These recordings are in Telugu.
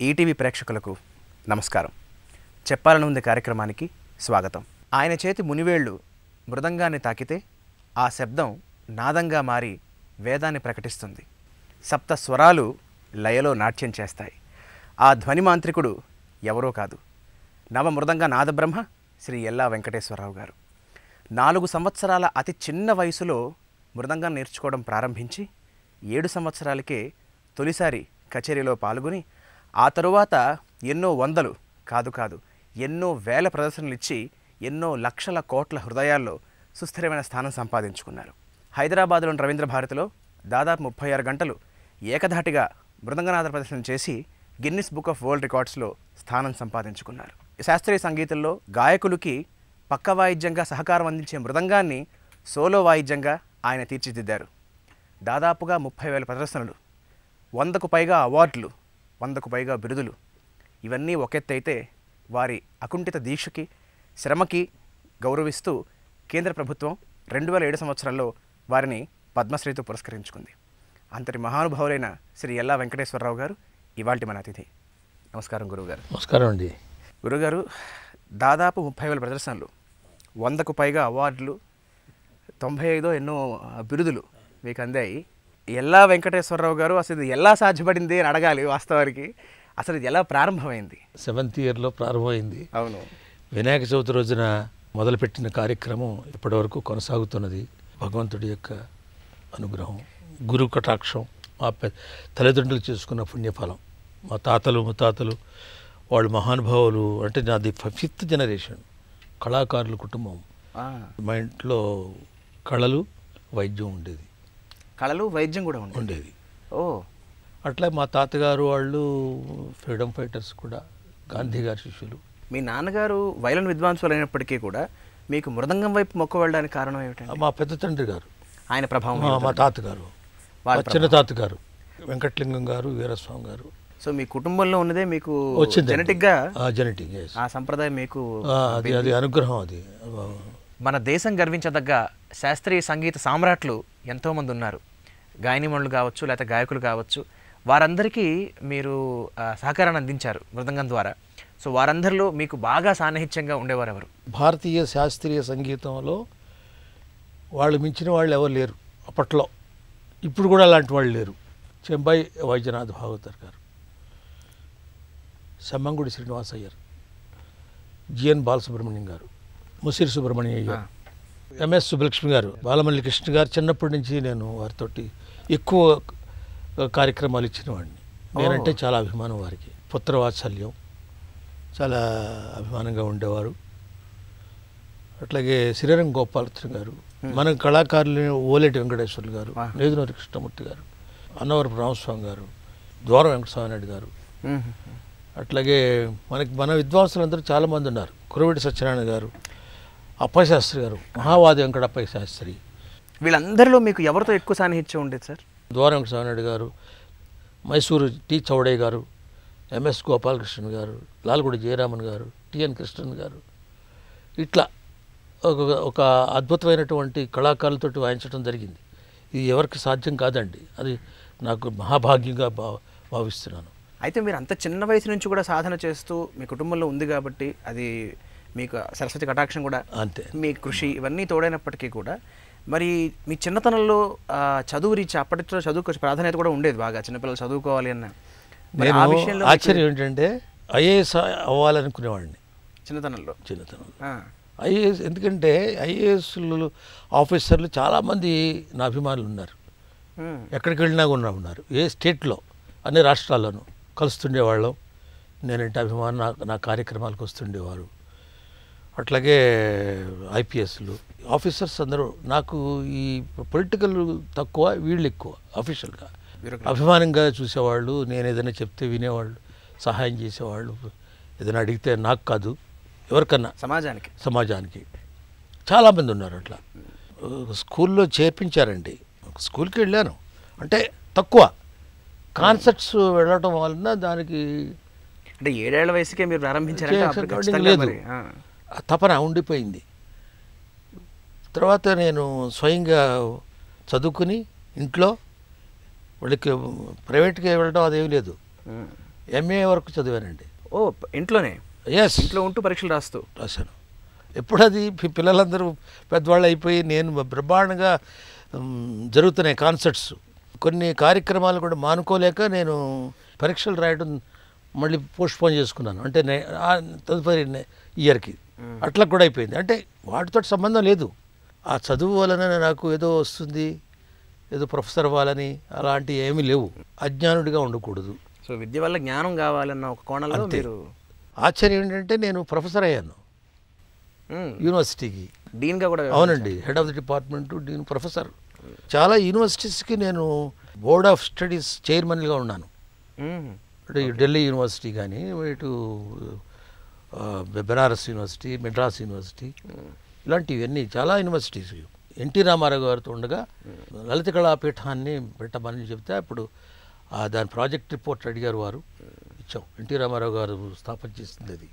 ఈటీవీ ప్రేక్షకులకు నమస్కారం. చెప్పాలని ఉంది కార్యక్రమానికి స్వాగతం. ఆయన చేతి మునివేళ్లు మృదంగాన్ని తాకితే ఆ శబ్దం నాదంగా మారి వేదాన్ని ప్రకటిస్తుంది. సప్త స్వరాలు లయలో నాట్యం చేస్తాయి. ఆ ధ్వని మాంత్రికుడు ఎవరో కాదు, నవ మృదంగ నాదబ్రహ్మ శ్రీ ఎల్లా వెంకటేశ్వరరావు గారు. 4 సంవత్సరాల అతి చిన్న వయసులో మృదంగం నేర్చుకోవడం ప్రారంభించి 7 సంవత్సరాలకే తొలిసారి కచేరీలో పాల్గొని ఆ తరువాత ఎన్నో వందలు కాదు ఎన్నో వేల ప్రదర్శనలు ఇచ్చి ఎన్నో లక్షల కోట్ల హృదయాల్లో సుస్థిరమైన స్థానం సంపాదించుకున్నారు. హైదరాబాద్లోని రవీంద్ర భారతిలో దాదాపు 36 గంటలు ఏకధాటిగా మృదంగనాద ప్రదర్శన చేసి గిన్నిస్ బుక్ ఆఫ్ వరల్డ్ రికార్డ్స్లో స్థానం సంపాదించుకున్నారు. శాస్త్రీయ సంగీతంలో గాయకులకి పక్క వాయిద్యంగా సహకారం అందించే మృదంగాన్ని సోలో వాయిద్యంగా ఆయన తీర్చిదిద్దారు. దాదాపుగా 30,000 ప్రదర్శనలు, 100కు పైగా అవార్డులు, 100కు పైగా బిరుదులు. ఇవన్నీ ఒకెత్తైతే వారి అకుంఠిత దీక్షకి శ్రమకి గౌరవిస్తూ కేంద్ర ప్రభుత్వం 2007 సంవత్సరంలో వారిని పద్మశ్రీతో పురస్కరించుకుంది. అంతటి మహానుభావులైన శ్రీ ఎల్లా వెంకటేశ్వరరావు గారు ఇవాల్టి మన అతిథి. నమస్కారం గురువుగారు. నమస్కారం అండి. గురుగారు, దాదాపు 30,000 ప్రదర్శనలు, 100కు పైగా అవార్డులు, 95 ఎన్నో బిరుదులు మీకు అందాయి. ఎల్లా వెంకటేశ్వరరావు గారు అసలు ఇది ఎలా సాధ్యపడింది అని అడగాలి. వాస్తవానికి అసలు ఇది ఎలా ప్రారంభమైంది? 7th ఇయర్లో ప్రారంభమైంది. అవును. వినాయక చవితి రోజున మొదలుపెట్టిన కార్యక్రమం ఇప్పటివరకు కొనసాగుతున్నది. భగవంతుడి యొక్క అనుగ్రహం, గురు కటాక్షం, మా తల్లిదండ్రులు చేసుకున్న పుణ్యఫలం. మా తాతలు ముత్తాతలు వాళ్ళు మహానుభావులు. అంటే నాది 5th జనరేషన్ కళాకారుల కుటుంబం. మా ఇంట్లో కళలు వైద్యం ఉండేది. కళలు వైద్యం కూడా ఉండేది. ఓ, అట్లా మా తాతగారు వాళ్ళు ఫ్రీడమ్ ఫైటర్స్ కూడా, గాంధీ గారి శిష్యులు. మీ నాన్నగారు వైలన్ విద్వాంసులు అయినప్పటికీ కూడా మీకు మృదంగం వైపు మొక్క వెళ్ళడానికి కారణం ఏమిటండి? మా పెద్ద తండ్రి గారు, ఆయన ప్రభావం. మా తాతగారు, చిన్న తాతగారు వెంకటలింగం గారు, వీరస్వామి గారు. సో మీ కుటుంబంలో ఉన్నదే మీకు వచ్చింది జెనెటిక్గా, జెనెటిక్ ఆ సంప్రదాయం మీకు అది అనుగ్రహం. అది మన దేశం గర్వించదగ్గ శాస్త్రీయ సంగీత సామ్రాట్లు ఎంతోమంది ఉన్నారు. గాయనిమణులు కావచ్చు, లేకపోతే గాయకులు కావచ్చు, వారందరికీ మీరు సహకారాన్ని అందించారు మృదంగం ద్వారా. సో వారందరిలో మీకు బాగా సాన్నిహిత్యంగా ఉండేవారు ఎవరు? భారతీయ శాస్త్రీయ సంగీతంలో వాళ్ళు మించిన వాళ్ళు ఎవరు లేరు అప్పట్లో. ఇప్పుడు కూడా అలాంటి వాళ్ళు లేరు. చెంబై వైద్యనాథ్ భాగవతర్ గారు, సెమ్మంగుడి శ్రీనివాస్ అయ్యర్, జిఎన్ బాలసుబ్రహ్మణ్యం గారు, ముసిరి సుబ్రహ్మణ్యం అయ్యర్, ఎంఎస్ సుబ్బలక్ష్మి గారు, బాలమల్లి కృష్ణ గారు. చిన్నప్పటి నుంచి నేను వారితోటి ఎక్కువ కార్యక్రమాలు ఇచ్చిన వాడిని. నేనంటే చాలా అభిమానం వారికి. పుత్రవాత్సల్యం, చాలా అభిమానంగా ఉండేవారు. అట్లాగే శ్రీరంగ గోపాలకృష్ణ గారు, మన కళాకారులు ఓలేటి వెంకటేశ్వర్లు గారు, నేదునూరి కృష్ణమూర్తి గారు, అన్నవరపు రామస్వామి గారు, ద్వారం వెంకటస్వామి నాయుడు గారు. అట్లాగే మన విద్వాంసులందరూ చాలామంది ఉన్నారు. కురవిడి సత్యనారాయణ గారు, అప్పశాస్త్రి గారు, మహావాది వెంకటప్పయ్య శాస్త్రి. వీళ్ళందరిలో మీకు ఎవరితో ఎక్కువ సాన్నిహిత్యం ఉండేది సార్? ద్వారం వెంకటస్వామి నాయుడు గారు, మైసూరు టి చౌడయ్య గారు, ఎంఎస్ గోపాలకృష్ణ గారు, లాల్గుడి జయరామన్ గారు, టిఎన్ కృష్ణన్ గారు. ఇట్లా ఒక అద్భుతమైనటువంటి కళాకారులతో వాయించడం జరిగింది. ఇది ఎవరికి సాధ్యం కాదండి. అది నాకు మహాభాగ్యంగా భావిస్తున్నాను. అయితే మీరు అంత చిన్న వయసు నుంచి కూడా సాధన చేస్తూ మీ కుటుంబంలో ఉంది కాబట్టి అది మీకు సరస్వతి కటాక్షం కూడా అంతే, మీ కృషి ఇవన్నీ తోడైనప్పటికీ కూడా మరి మీ చిన్నతనంలో చదువు రీత్యా అప్పటిలో చదువుకు ప్రాధాన్యత కూడా ఉండేది బాగా, చిన్నపిల్లలు చదువుకోవాలి అన్న. నేను ఆశ్చర్యం ఏంటంటే ఐఏఎస్ అవ్వాలనుకునేవాడిని చిన్నతనంలో. ఐఏఎస్ ఎందుకంటే ఐఏఎస్లు ఆఫీసర్లు చాలామంది నా అభిమానులు ఉన్నారు. ఎక్కడికి వెళ్ళినా కూడా ఉన్నారు. ఏ స్టేట్లో, అన్ని రాష్ట్రాల్లోనూ కలుస్తుండేవాళ్ళం. నేనంటే అభిమానం, నా కార్యక్రమాలకు వస్తుండేవారు. అట్లాగే ఐపీఎస్లు ఆఫీసర్స్ అందరూ. నాకు ఈ పొలిటికల్ తక్కువ, వీళ్ళు ఎక్కువ. అఫీషియల్గా అభిమానంగా చూసేవాళ్ళు. నేను ఏదైనా చెప్తే వినేవాళ్ళు, సహాయం చేసేవాళ్ళు. ఏదైనా అడిగితే నాకు కాదు ఎవరికన్నా, సమాజానికి చాలామంది ఉన్నారు. అట్లా స్కూల్లో చేర్పించారండి. స్కూల్కి వెళ్ళాను అంటే తక్కువ. కాన్సర్ట్స్ వెళ్ళటం వలన దానికి అంటే 7 ఏళ్ల వయసుకే మీరు ప్రారంభించారు లేదు, తపన ఉండిపోయింది. తర్వాత నేను స్వయంగా చదువుకుని ఇంట్లో వాళ్ళకి ప్రైవేట్గా వెళ్ళడం అదేమీ లేదు. ఎంఏ వరకు చదివానండి. ఓ ఇంట్లోనే ఎస్, ఇంట్లో ఉంటూ పరీక్షలు రాస్తూ రాశాను. ఎప్పుడు అది పిల్లలందరూ పెద్దవాళ్ళు అయిపోయి నేను బ్రహ్మాండంగా జరుగుతున్నాయి కాన్సర్ట్స్, కొన్ని కార్యక్రమాలు కూడా మానుకోలేక నేను పరీక్షలు రాయడం మళ్ళీ పోస్ట్పోన్ చేసుకున్నాను. అంటే తదుపరి ఇయర్కి అట్లా కూడా అయిపోయింది. అంటే వాటితో సంబంధం లేదు. ఆ చదువు వలన నాకు ఏదో వస్తుంది, ఏదో ప్రొఫెసర్ అవ్వాలని అలాంటివి ఏమీ లేవు. అజ్ఞానుడిగా ఉండకూడదు. సో విద్య వల్ల జ్ఞానం కావాలన్న ఒక కోణంలో మీరు. ఆశ్చర్యం ఏంటంటే నేను ప్రొఫెసర్ అయ్యాను యూనివర్సిటీకి, డీన్గా కూడా. అవునండి, head of the department, dean, professor. చాలా యూనివర్సిటీస్కి నేను బోర్డ్ ఆఫ్ స్టడీస్ చైర్మన్గా ఉన్నాను. అంటే ఢిల్లీ యూనివర్సిటీ కానీ, ఇటు బెనారస్ యూనివర్సిటీ, మెడ్రాస్ యూనివర్సిటీ, ఇలాంటివన్నీ చాలా యూనివర్సిటీస్. ఎన్టీ రామారావు గారితో ఉండగా లలిత కళాపీఠాన్ని పెట్టమని చెప్తే అప్పుడు దాని ప్రాజెక్ట్ రిపోర్ట్ అడిగారు, వారు ఇచ్చాం. ఎన్టీ రామారావు గారు స్థాపన చేసింది అది.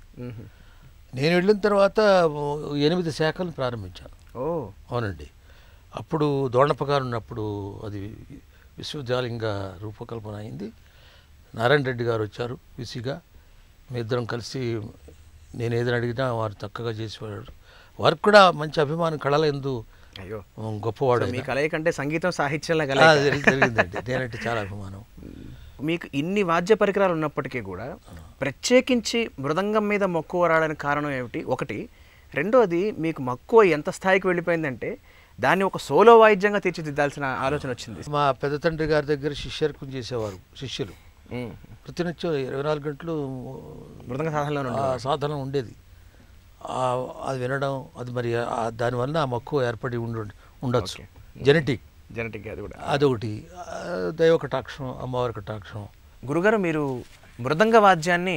నేను వెళ్ళిన తర్వాత 8 శాఖలను ప్రారంభించాను. అవునండి. అప్పుడు దోణప్ప గారు ఉన్నప్పుడు అది విశ్వవిద్యాలయంగా రూపకల్పన అయింది. నారాయణ రెడ్డి గారు వచ్చారు విసిగా. మీ ఇద్దరం కలిసి నేను ఏదైనా అడిగినా వారు చక్కగా చేసేవాడు. వారికి కూడా మంచి అభిమానం, కళల ఎందు గొప్పవాడు. మీ కలయిక కంటే సంగీతం సాహిత్యంలో జరిగిందండి. నేనంటే చాలా అభిమానం. మీకు ఇన్ని వాద్య పరికరాలు ఉన్నప్పటికీ కూడా ప్రత్యేకించి మృదంగం మీద మక్కువ రావడానికి కారణం ఏమిటి? ఒకటి. రెండోది, మీకు మక్కువ ఎంత స్థాయికి వెళ్ళిపోయిందంటే దాన్ని ఒక సోలో వాయిద్యంగా తీర్చిదిద్దాల్సిన ఆలోచన వచ్చింది. మా పెద్ద తండ్రి గారి దగ్గర శిష్యర్కం చేసేవారు శిష్యులు. ప్రతినిత్యం 24 గంటలు మృదంగ సాధన ఉండేది. అది వినడం, అది మరి దానివల్ల ఆ మక్కువ ఏర్పడి ఉండొచ్చు. జెనెటిక్ అది కూడా అదొకటి. దైవ కటాక్షం, అమ్మవారి కటాక్షం. గురుగారు, మీరు మృదంగ వాద్యాన్ని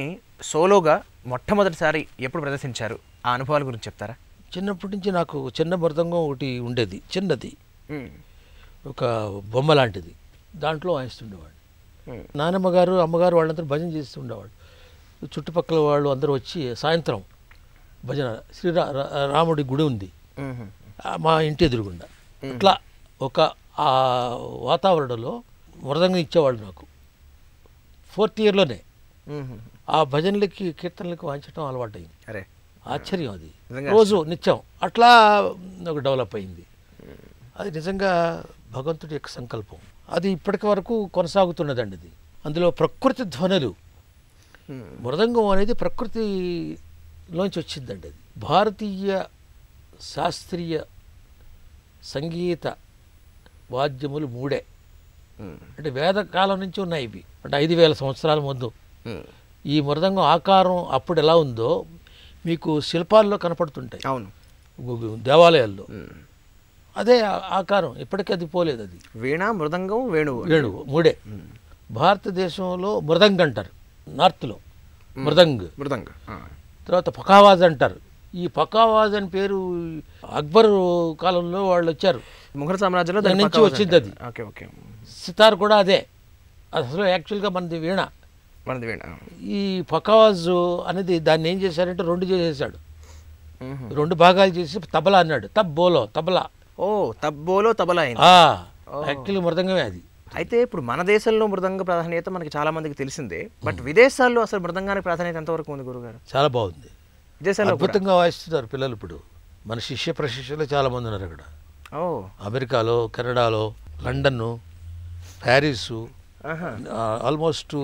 సోలోగా మొట్టమొదటిసారి ఎప్పుడు ప్రదర్శించారు? ఆ అనుభవాల గురించి చెప్తారా? చిన్నప్పటి నుంచి నాకు చిన్న మృదంగం ఒకటి ఉండేది, చిన్నది, ఒక బొమ్మ లాంటిది. దాంట్లో వాయిస్తుండేవాడు. నానమ్మ గారు, అమ్మగారు వాళ్ళందరూ భజన చేస్తుండేవాడు. చుట్టుపక్కల వాళ్ళు అందరూ వచ్చి సాయంత్రం భజన, రాముడి గుడి ఉంది మా ఇంటి ఎదురుగుండా. అట్లా ఒక ఆ వాతావరణంలో మృదంగం ఇచ్చేవాళ్ళు నాకు. 4th ఇయర్లోనే ఆ భజనలకి, కీర్తనలకి వాయించడం అలవాటైంది. అరే ఆశ్చర్యం, అది రోజు నిత్యం అట్లా ఒక డెవలప్ అయింది. అది నిజంగా భగవంతుడి యొక్క సంకల్పం. అది ఇప్పటికి వరకు కొనసాగుతున్నదండి. అది అందులో ప్రకృతి ధ్వనులు, మృదంగం అనేది ప్రకృతిలోంచి వచ్చిందండి. అది భారతీయ శాస్త్రీయ సంగీత వాద్యములు 3. అంటే వేదకాలం నుంచి ఉన్నాయి ఇవి. అంటే 5000 సంవత్సరాల ముందు. ఈ మృదంగం ఆకారం అప్పుడు ఎలా ఉందో మీకు శిల్పాల్లో కనపడుతుంటాయి. అవును, దేవాలయాల్లో అదే ఆకారం. ఇప్పటికీ అది పోలేదు. అది వీణ, మృదంగం, వేణువు 3. భారతదేశంలో మృదంగ్ అంటారు, నార్త్లో మృదంగ్. తర్వాత పకావాజ్ అంటారు. ఈ పకావాజ్ అని పేరు అక్బర్ కాలంలో వాళ్ళు వచ్చారు, ముఘల్ సామ్రాజ్యంలో దాని నుంచి వచ్చింది అది. సితార్ కూడా అదే. అసలు యాక్చువల్గా మనది వీణ. ఈ పకావాజ్ అనేది దాన్ని ఏం చేశారంటే 2 చేసేసాడు. 2 భాగాలు చేసి తబలా అన్నాడు. తబ్బోలో తబలా. తబ్బోలో తబలా. యాక్చువల్గా మృదంగమే అది. అయితే ఇప్పుడు మన దేశంలో మృదంగ ప్రాధాన్యత మనకి చాలా మందికి తెలిసిందే. బట్ విదేశాల్లో అసలు మృదంగానికి ప్రాధాన్యత ఎంతవరకు ఉంది గురుగారు? చాలా బాగుంది. విదేశాల్లో అద్భుతంగా వాయిస్తున్నారు పిల్లలు. ఇప్పుడు మన శిష్య ప్రశిష్యులు చాలా మంది ఉన్నారు అక్కడ. అమెరికాలో, కెనడాలో, లండన్, ప్యారిసు, ఆల్మోస్ట్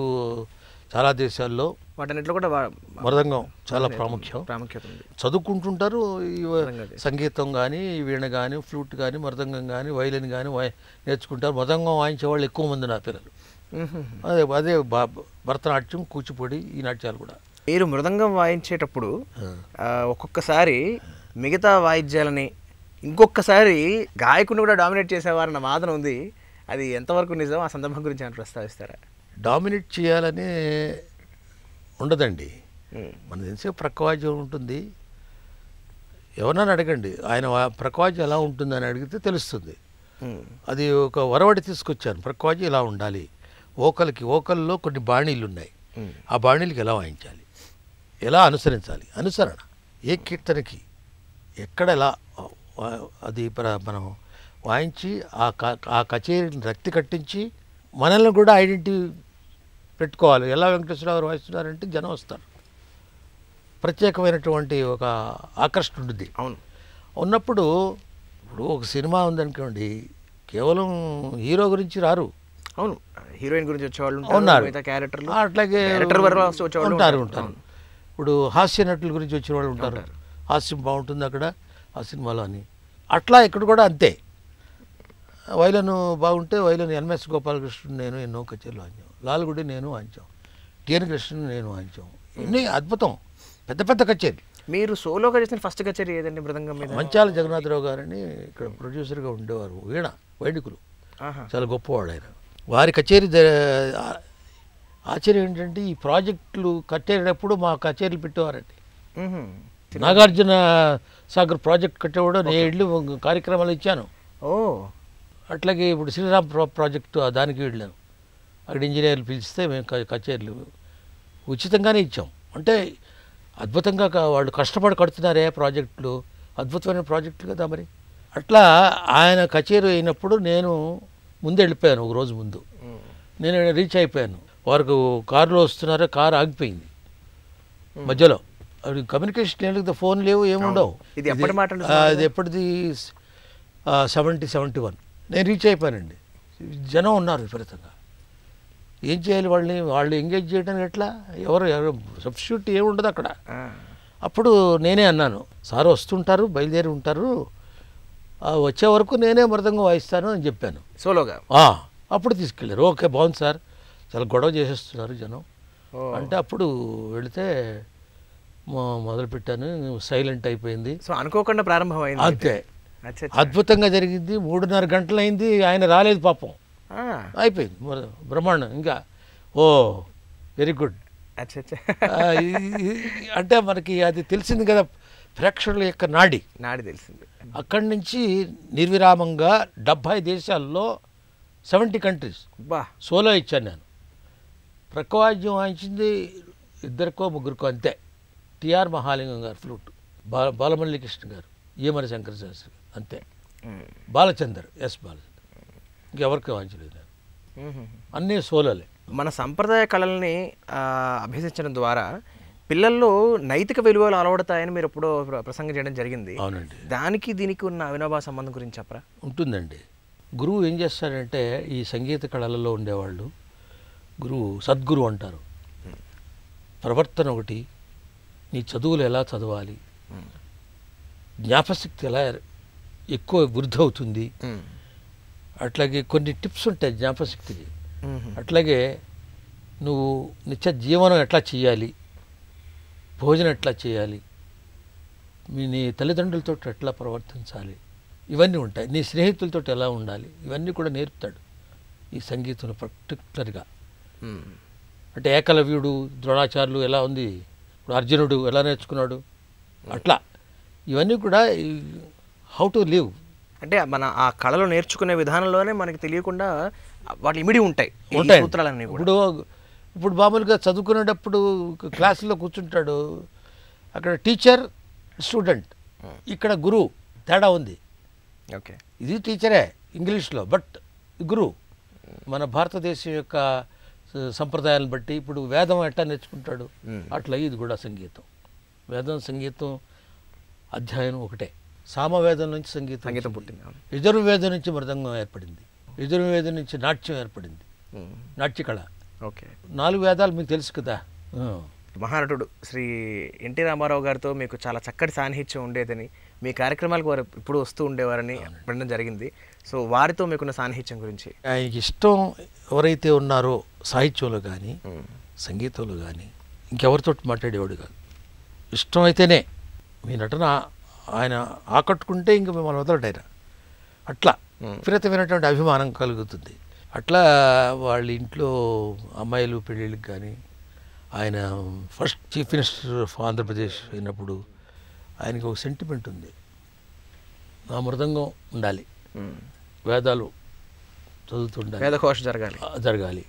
చాలా దేశాల్లో వాటన్నిటిలో కూడా మృదంగం చాలా ప్రాముఖ్యత ఉంది. చదువుకుంటుంటారు. సంగీతం కానీ, వీణ కానీ, ఫ్లూట్ కానీ, మృదంగం కానీ, వైలిన్ కానీ నేర్చుకుంటారు. మృదంగం వాయించే వాళ్ళు ఎక్కువ మంది నా పిల్లలు. అదే భరతనాట్యం, కూచిపూడి, ఈ నాట్యాలు కూడా. మీరు మృదంగం వాయించేటప్పుడు ఒక్కొక్కసారి మిగతా వాయిద్యాలని ఇంకొకసారి గాయకుని కూడా డామినేట్ చేసేవారన్న వాదన ఉంది. అది ఎంతవరకు నిజం? ఆ సందర్భం గురించి ఏమైనా ప్రస్తావిస్తారా? డామినేట్ చేయాలని ఉండదండి. మన తెలిసే ప్రకవాద్యం ఉంటుంది. ఎవరన్నా అడగండి, ఆయన ప్రకవాద్యం ఎలా ఉంటుందని అడిగితే తెలుస్తుంది. అది ఒక వరవడి తీసుకొచ్చాను. ప్రకవాద్యం ఇలా ఉండాలి, ఓకల్లో కొన్ని బాణీలు ఉన్నాయి, ఆ బాణీలకి ఎలా వాయించాలి, ఎలా అనుసరించాలి, అనుసరణ ఏ కీర్తనకి ఎక్కడ ఎలా అది మనం వాయించి ఆ కచేరీని రక్తి కట్టించి మనల్ని కూడా ఐడెంటిటీ పెట్టుకోవాలి. ఎలా వెంకటేశ్వరరావు గారు వాయిస్తున్నారంటే జనం వస్తారు, ప్రత్యేకమైనటువంటి ఒక ఆకర్షణ ఉంటుంది. అవును. ఉన్నప్పుడు ఇప్పుడు ఒక సినిమా ఉందనుకోండి, కేవలం హీరో గురించి రారు. అవును, హీరోయిన్ గురించి వచ్చేవాళ్ళు ఉన్నారు, మిగతా క్యారెక్టర్లు అట్లాగే ఉంటారు. ఇప్పుడు హాస్య నటుల గురించి వచ్చిన వాళ్ళు ఉంటారు, హాస్యం బాగుంటుంది అక్కడ ఆ సినిమాలో అని. అట్లా ఇక్కడ కూడా అంతే. వైలను బాగుంటే వైలను ఎన్ఎస్ గోపాలకృష్ణుడు నేను ఎన్నో కచేరీలు వాయించాం, లాల్గుడి నేను వాయించాం, టిఎన్ కృష్ణ నేను వాయించాం. ఇన్ని అద్భుతం పెద్ద పెద్ద కచేరీ. మీరు సోలోగా చేసిన ఫస్ట్ కచేరీ ఏదండి మృదంగం మీద? మంచాల జగన్నాథరావు గారని ఇక్కడ ప్రొడ్యూసర్గా ఉండేవారు, వీణ వైదికులు, చాలా గొప్పవాడు ఆయన. వారి కచేరీ ఆశ్చర్యం ఏంటంటే ఈ ప్రాజెక్టులు కట్టేటప్పుడు మా కచేరీలు పెట్టేవారండి. నాగార్జున సాగర్ ప్రాజెక్ట్ కట్టేవాడు నేను వెళ్ళి కార్యక్రమాలు ఇచ్చాను. ఓ అట్లాగే ఇప్పుడు శ్రీరామ్ ప్రాజెక్టు దానికి వెళ్ళాను, అక్కడ ఇంజనీర్లు పిలిస్తే మేము కచేరీలు ఉచితంగానే ఇచ్చాం. అంటే అద్భుతంగా వాళ్ళు కష్టపడి కడుతున్నారే ప్రాజెక్టులు, అద్భుతమైన ప్రాజెక్టులు కదా మరి. అట్లా ఆయన కచేరీ అయినప్పుడు నేను ముందు వెళ్ళిపోయాను, ఒక రోజు ముందు నేను రీచ్ అయిపోయాను. వారికి కారులో వస్తున్నారో కారు ఆగిపోయింది మధ్యలో. అది కమ్యూనికేషన్ ఏం లేదు, ఫోన్ లేవు, ఏముండవు. ఇది ఎప్పటిది 71. నేను రీచ్ అయిపోయానండి. జనం ఉన్నారు విపరీతంగా. ఏం చేయాలి వాళ్ళు ఎంగేజ్ చేయడానికి ఎట్లా? ఎవరు సబ్స్టిట్యూట్ ఏముండదు అక్కడ. అప్పుడు నేనే అన్నాను, సార్ వస్తుంటారు, బయలుదేరి ఉంటారు, వచ్చే వరకు నేనే మృదంగం వాయిస్తాను అని చెప్పాను సోలోగా. అప్పుడు తీసుకెళ్ళారు. ఓకే బాగుంది సార్, చాలా గొడవ చేసేస్తున్నారు జనం అంటే. అప్పుడు వెళితే మొదలుపెట్టాను, సైలెంట్ అయిపోయింది. సో అనుకోకుండా ప్రారంభమైంది అంతే. అద్భుతంగా జరిగింది. 3.5 గంటలు అయింది, ఆయన రాలేదు పాపం. అయిపోయింది బ్రహ్మాండం. ఇంకా వెరీ గుడ్. అంటే మనకి అది తెలిసింది కదా, ప్రేక్షకుల యొక్క నాడి తెలిసింది. అక్కడి నుంచి నిర్విరామంగా 70 దేశాల్లో 70 కంట్రీస్ సోలో ఇచ్చాను నేను. ప్రకవాద్యం వాయించింది 2 3 అంతే. టిఆర్ మహాలింగం గారు ఫ్లూట్, బాలమల్లి కృష్ణ గారు, ఈమరి శంకర శాస్త్రి అంతే, బాలచందర్ బాలచందర్, ఇంకెవరికి వాయించలేదు నేను, అన్నీ సోలోలే. మన సంప్రదాయ కళల్ని అభ్యసించడం ద్వారా పిల్లల్లో నైతిక విలువలు అలవడతాయని మీరు ఎప్పుడో ప్రసంగం చేయడం జరిగింది. అవునండి. దానికి దీనికి ఉన్న అవినాభావ సంబంధం గురించి చెప్పరా? ఉంటుందండి. గురువు ఏం చేస్తాడంటే, ఈ సంగీత కళలలో ఉండేవాళ్ళు గురువు సద్గురు అంటారు. ప్రవర్తన ఒకటి, నీ చదువులు ఎలా చదవాలి, జ్ఞాపశక్తి ఎలా ఎక్కువ వృద్ధి అవుతుంది, అట్లాగే కొన్ని టిప్స్ ఉంటాయి జ్ఞాపశక్తికి. అట్లాగే నువ్వు నిత్య జీవనం ఎట్లా చేయాలి, భోజనం ఎట్లా చేయాలి, నీ తల్లిదండ్రులతో ఎట్లా ప్రవర్తించాలి, ఇవన్నీ ఉంటాయి. నీ స్నేహితులతో ఎలా ఉండాలి, ఇవన్నీ కూడా నేర్పుతాడు ఈ సంగీతంలో పర్టికులర్గా. అంటే ఏకలవ్యుడు, ద్రోణాచార్యులు ఎలా ఉంది, ఇప్పుడు అర్జునుడు ఎలా నేర్చుకున్నాడు, అట్లా ఇవన్నీ కూడా హౌ టు లివ్. అంటే మన ఆ కళలో నేర్చుకునే విధానంలోనే మనకి తెలియకుండా వాటి ఇమిడి ఉంటాయి సూత్రాలన్నీ. ఇప్పుడు మామూలుగా చదువుకునేటప్పుడు క్లాసులో కూర్చుంటాడు, అక్కడ టీచర్ స్టూడెంట్, ఇక్కడ గురువు, తేడా ఉంది. ఓకే, ఇది టీచరే ఇంగ్లీష్లో, బట్ గురువు. మన భారతదేశం యొక్క సంప్రదాయాలను బట్టి ఇప్పుడు వేదం ఎట్లా నేర్చుకుంటాడు, అట్లా ఇది కూడా సంగీతం. వేదం సంగీతం అధ్యాయం ఒకటే. సామవేదం నుంచి సంగీతం పుట్టింది. యజుర్వేదం నుంచి మృదంగం ఏర్పడింది, యజుర్వేదం నుంచి నాట్యం ఏర్పడింది, నాట్యకళ. ఓకే, 4 వేదాలు మీకు తెలుసు కదా. మహానటుడు శ్రీ ఎన్టీ రామారావు గారితో మీకు చాలా చక్కటి సాన్నిహిత్యం ఉండేదని, మీ కార్యక్రమాలకు వారు ఇప్పుడు వస్తూ ఉండేవారని వినడం జరిగింది. సో వారితో మీకున్న సాన్నిహిత్యం గురించి. ఆయనకి ఇష్టం ఎవరైతే ఉన్నారో సాహిత్యంలో కానీ సంగీతంలో కానీ ఇంకెవరితో మాట్లాడేవాడు కాదు. ఇష్టం అయితేనే మీ నటన ఆయన ఆకట్టుకుంటే ఇంక మిమ్మల్ని వదలటైనా అట్లా విపరీతమైనటువంటి అభిమానం కలుగుతుంది. అట్లా వాళ్ళ ఇంట్లో అమ్మాయిలు పెళ్ళిళ్ళకి కానీ, ఆయన first chief minister of Andhra Pradesh అయినప్పుడు ఆయనకి ఒక సెంటిమెంట్ ఉంది, నా మృదంగం ఉండాలి, వేదాలు చదువుతుండాలి, వేదఘోష జరగాలి.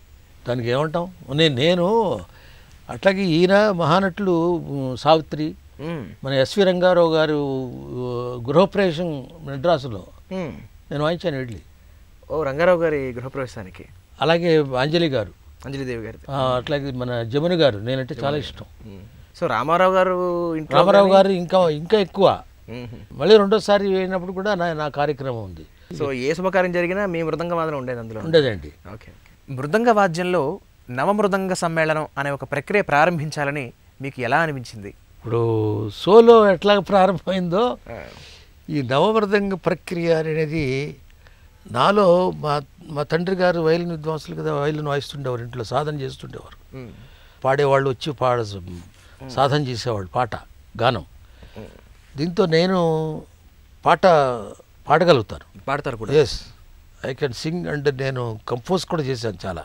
దానికి ఏమంటాం? నేను అట్లాగే ఈయన మహానటులు సావిత్రి, మన ఎస్వి రంగారావు గారు గృహప్రవేశం మెడ్రాసులో నేను వాయించాను వెళ్ళి. రంగారావు గారి గృహప్రవేశానికి. అలాగే అంజలి గారు అంజలిదేవి గారి. అట్లాగే మన జమున గారు నేనంటే చాలా ఇష్టం. సో రామారావు గారు ఇంట్లో రామారావు గారు ఇంకా ఎక్కువ. మళ్ళీ రెండోసారి అయినప్పుడు కూడా నా కార్యక్రమం ఉంది. సో ఏ శుభకార్యం జరిగినా మీ మృదంగ వాదన ఉండేది అందులో? ఉండేదండి. ఓకే. మృదంగ వాద్యంలో నవమృదంగ సమ్మేళనం అనే ఒక ప్రక్రియ ప్రారంభించాలని మీకు ఎలా అనిపించింది? ఇప్పుడు సోలో ఎట్లా ప్రారంభమైందో ఈ నవమృదంగ ప్రక్రియ అనేది నాలో మా తండ్రి గారు వైలిన్ విద్వాంసులు కదా, వైలిన్ వాయిస్తుండేవారు, ఇంట్లో సాధన చేస్తుండేవారు. పాడేవాళ్ళు వచ్చి సాధన చేసేవాళ్ళు, గానం. దీంతో నేను పాడగలుగుతాను. పాడతారు కూడా? Yes, I can sing. And నేను కంపోజ్ కూడా చేశాను చాలా.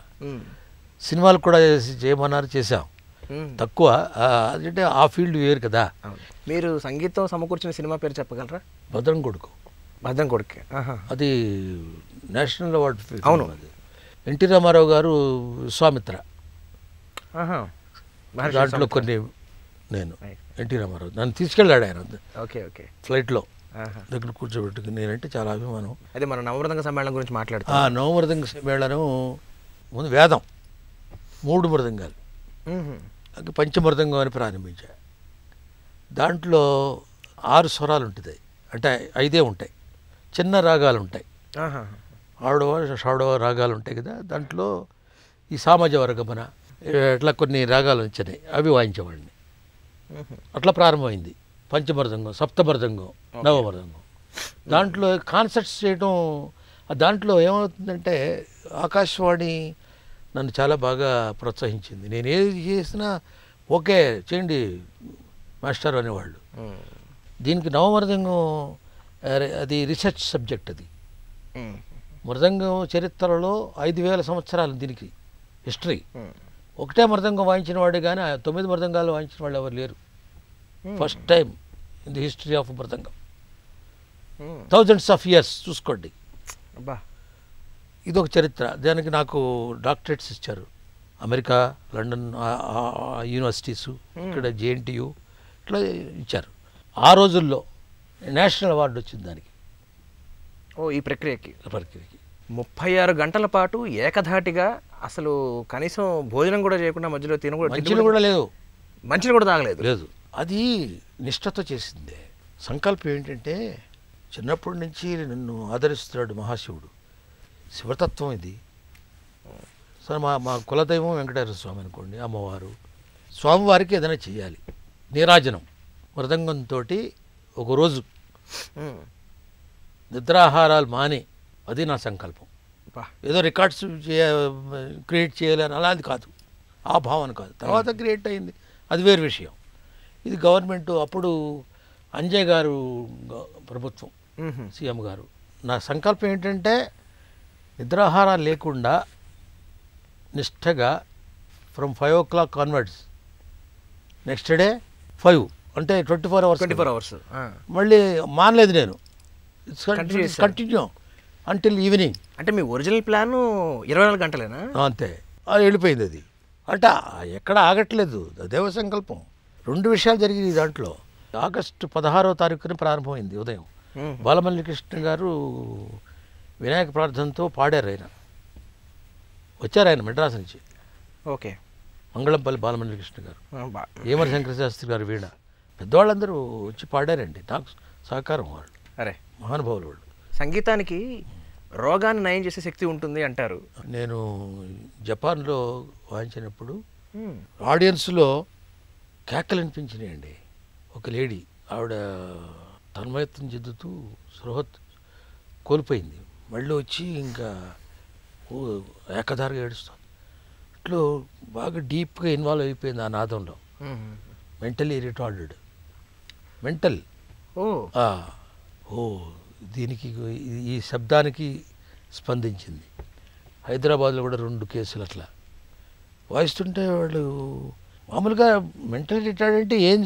సినిమాలు కూడా చేయమన్నారు, చేశాం. తక్కువ, అంటే ఆ ఫీల్డ్ వేరు కదా. మీరు సంగీతం సమకూర్చిన సినిమా పేరు చెప్పగలరా? భద్రం కొడుకు. భద్రం కొడుకు అది నేషనల్ అవార్డు. అవును. అది ఎన్టీ రామారావు గారు విశ్వామిత్ర, దాంట్లో కొన్ని నేను ఎన్టీ రామారావు నన్ను తీసుకెళ్ళాడు ఆయన. Okay okay. ఫ్లైట్లో దగ్గర కూర్చోబెట్టుకుని నేనంటే చాలా అభిమానం. అదే మన నవమృదంగ సమ్మేళనం గురించి మాట్లాడుతాం. నవమృదంగ సమ్మేళనం ముందు వేదం 3 మృదంగాలు, పంచమృదంగం అని ప్రారంభించా. దాంట్లో 6 స్వరాలు ఉంటుంది, అంటే 5 ఉంటాయి. చిన్న రాగాలు ఉంటాయి, ఆడవ షాడవ రాగాలు ఉంటాయి కదా. దాంట్లో ఈ సామాజ వర్గమన ఇట్లా కొన్ని రాగాలు వచ్చినాయి, అవి వాయించేవాడిని. అట్లా ప్రారంభమైంది పంచమృదంగం, సప్తమృదంగం, నవమృదంగం. దాంట్లో కాన్సర్ట్స్ చేయడం, దాంట్లో ఏమవుతుందంటే ఆకాశవాణి నన్ను చాలా బాగా ప్రోత్సహించింది. నేను ఏది చేసినా ఓకే చేయండి మాస్టర్ అనేవాళ్ళు. దీనికి నవమృదంగం అది రీసెర్చ్ సబ్జెక్ట్. అది మృదంగం చరిత్రలో 5000 సంవత్సరాలు దీనికి హిస్టరీ. ఒకటే మృదంగం వాయించిన వాడు కానీ 9 మృదంగాలు వాయించిన వాళ్ళు ఎవరు లేరు. First time in the history of mridangam. Thousands of years చూసుకోండి. ఇదొక చరిత్ర. దానికి నాకు డాక్టరేట్స్ ఇచ్చారు, అమెరికా, లండన్ యూనివర్సిటీసు, ఇక్కడ JNTU ఇట్లా ఇచ్చారు. ఆ రోజుల్లో నేషనల్ అవార్డు వచ్చింది దానికి. ఈ ప్రక్రియకి 36 గంటల పాటు ఏకధాటిగా అసలు కనీసం భోజనం కూడా చేయకుండా మధ్యలో మంచిలు కూడా లేదు, మంచిని కూడా తాగలేదు. లేదు, అది నిష్ఠతో చేసిందే. సంకల్పం ఏంటంటే చిన్నప్పటి నుంచి నన్ను ఆదరిస్తున్నాడు మహాశివుడు, శివతత్వం ఇది. సరే, మా కులదైవం వెంకటేశ్వర స్వామి అనుకోండి, అమ్మవారు. స్వామివారికి ఏదైనా చేయాలి. నీరాజనం మృదంగంతో ఒకరోజు నిద్రాహారాలు మాని, అది నా సంకల్పం. ఏదో రికార్డ్స్ క్రియేట్ చేయాలి అని అలాంటి కాదు, ఆ భావన కాదు. తర్వాత క్రియేట్ అయింది, అది వేరు విషయం. ఇది గవర్నమెంట్ అప్పుడు అంజయ్ గారు ప్రభుత్వం, సీఎం గారు. నా సంకల్పం ఏంటంటే నిద్రాహారాలు లేకుండా నిష్ఠగా from 5 o'clock onwards, next day 5 అంటే 24 hours. మళ్ళీ మానలేదు నేను, కంటిన్యూ అంటిల్ ఈవినింగ్. అంటే మీ ఒరిజినల్ ప్లాన్ 24 గంటలేనా? అంతే, అది వెళ్ళిపోయింది. అది అంటే ఎక్కడ ఆగట్లేదు, దేవ సంకల్పం. 2 విషయాలు జరిగింది దాంట్లో. ఆగస్టు 16వ తారీఖున ప్రారంభమైంది ఉదయం. బాలమల్లి కృష్ణ గారు వినాయక ప్రార్థనతో పాడారు. ఆయన వచ్చారు, ఆయన మెడ్రాస్ నుంచి. ఓకే. మంగళంపల్లి బాలమల్లి కృష్ణ గారు, ఏమర శంకర శాస్త్రి గారు, వీణ, పెద్దవాళ్ళందరూ వచ్చి పాడారండి. నాకు సహకారం వాళ్ళు. అరే, మహానుభావులు వాళ్ళు. సంగీతానికి రోగాన్ని నయం చేసే శక్తి ఉంటుంది అంటారు. నేను జపాన్లో వాయించినప్పుడు ఆడియన్స్లో కేకలు అనిపించినాయండి. ఒక లేడీ, ఆవిడ తన్మయత్వం చెందుతూ స్పృహ కోల్పోయింది. మళ్ళీ వచ్చి ఇంకా ఏకధారగా ఏడుస్తుంది. ఇట్లో బాగా డీప్గా ఇన్వాల్వ్ అయిపోయింది ఆ నాదంలో. Mentally retarded, mental. దీనికి ఈ శబ్దానికి స్పందించింది. హైదరాబాద్లో కూడా 2 కేసులు అట్లా వాయిస్తుంటే వాళ్ళు మామూలుగా మెంటల్ రిటార్డ్ అంటే ఏం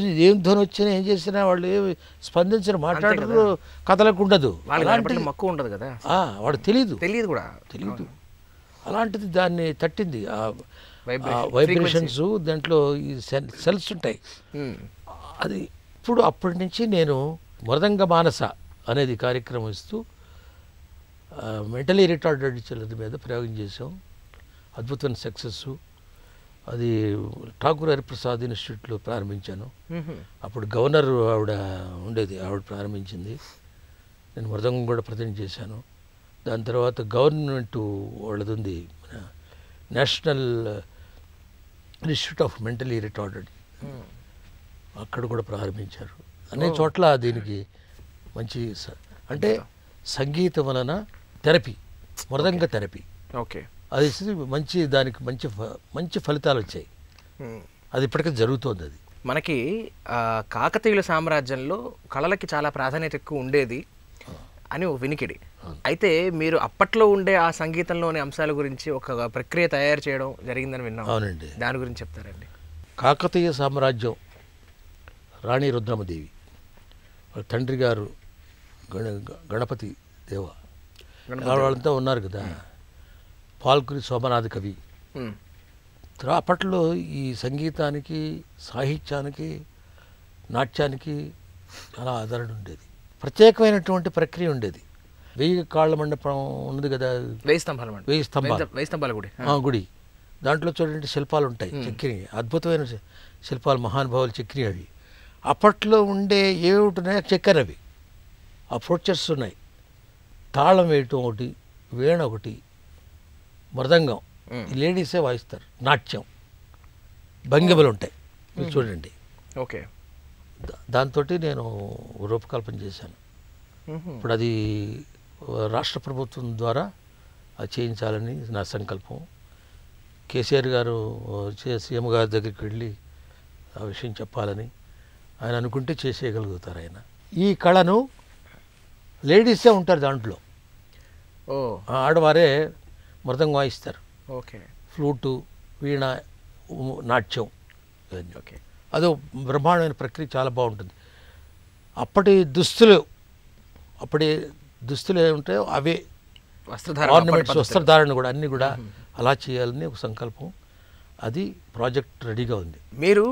ధ్వని వచ్చినా ఏం చేసినా వాళ్ళు స్పందించరు, మాట్లాడరు, కథలకు ఉండదు. మక్కువ ఉండదు కదా, వాడు తెలియదు కూడా. అలాంటిది దాన్ని తట్టింది. వైబ్రేషన్స్ దాంట్లో ఈ సెల్స్ ఉంటాయి. అది ఇప్పుడు అప్పటి నుంచి నేను మృదంగ మానస అనేది కార్యక్రమం ఇస్తూ మెంటలీ రిటార్డెడ్ చిల్లర మీద ప్రయోగం చేసాం. అద్భుతమైన సక్సెస్. అది ఠాకూర్ హరిప్రసాద్ ఇన్స్టిట్యూట్లో ప్రారంభించాను. అప్పుడు గవర్నర్ ఆవిడ ఉండేది, ఆవిడ ప్రారంభించింది. నేను మృదంగం కూడా ప్రజెంట్ చేశాను. దాని తర్వాత గవర్నమెంట్ వాళ్ళది ఉంది, national institute of mentally retarded, అక్కడ కూడా ప్రారంభించారు. అనే చోట్ల దీనికి మంచి అంటే సంగీతం వలన థెరపీ, మృదంగ థెరపీ. ఓకే, అది మంచి, దానికి మంచి ఫలితాలు వచ్చాయి. అది ఇప్పటికే జరుగుతోంది. అది మనకి కాకతీయుల సామ్రాజ్యంలో కళలకి చాలా ప్రాధాన్యత ఎక్కువ ఉండేది అని ఒక వినికిడి. అయితే మీరు అప్పట్లో ఉండే ఆ సంగీతంలోని అంశాల గురించి ఒక ప్రక్రియ తయారు చేయడం జరిగిందని విన్నాం. అవునండి. దాని గురించి చెప్తారండి. కాకతీయ సామ్రాజ్యం, రాణి రుద్రమదేవి, వాళ్ళ తండ్రి గారు గణపతి దేవ, వాళ్ళంతా ఉన్నారు కదా, పాల్కురి సోమనాథ కవి. అప్పట్లో ఈ సంగీతానికి, సాహిత్యానికి, నాట్యానికి చాలా ఆదరణ ఉండేది. ప్రత్యేకమైనటువంటి ప్రక్రియ ఉండేది. 1000 కాళ్ళ మండపం ఉన్నది కదా, 1000 స్తంభాల గుడి. దాంట్లో చూడండి శిల్పాలు ఉంటాయి, చెక్కిని, అద్భుతమైన శిల్పాలు, మహానుభావులు చెక్కిని. అవి అప్పట్లో ఉండే ఏమిటినాయో చెక్కని, అవి ఆ ఫోర్చర్స్ ఉన్నాయి. తాళం వేయటం ఒకటి, వీణ ఒకటి, మృదంగం లేడీసే వాయిస్తారు. నాట్యం, భంగిమలు ఉంటాయి, మీరు చూడండి. ఓకే, దాంతో నేను రూపకల్పన చేశాను. ఇప్పుడు అది రాష్ట్ర ప్రభుత్వం ద్వారా అది చేయించాలని నా సంకల్పం. కేసీఆర్ గారు సీఎం గారి దగ్గరికి వెళ్ళి ఆ విషయం చెప్పాలని ఆయన అనుకుంటే చేసేయగలుగుతారు ఆయన. ఈ కళను లేడీసే ఉంటారు దాంట్లో, ఆడవారే మృదంగం వాయిస్తారు. ఓకే, ఫ్లూటు, వీణ, నాట్యం ఇవన్నీ. ఓకే, అదో బ్రహ్మాండమైన ప్రక్రియ, చాలా బాగుంటుంది. అప్పటి దుస్తులు ఏముంటాయో అవే ఆర్నమెంట్స్, వస్త్రధారణ కూడా అన్నీ కూడా అలా చేయాలని ఒక సంకల్పం. అది ప్రాజెక్ట్ రెడీగా ఉంది. మీరు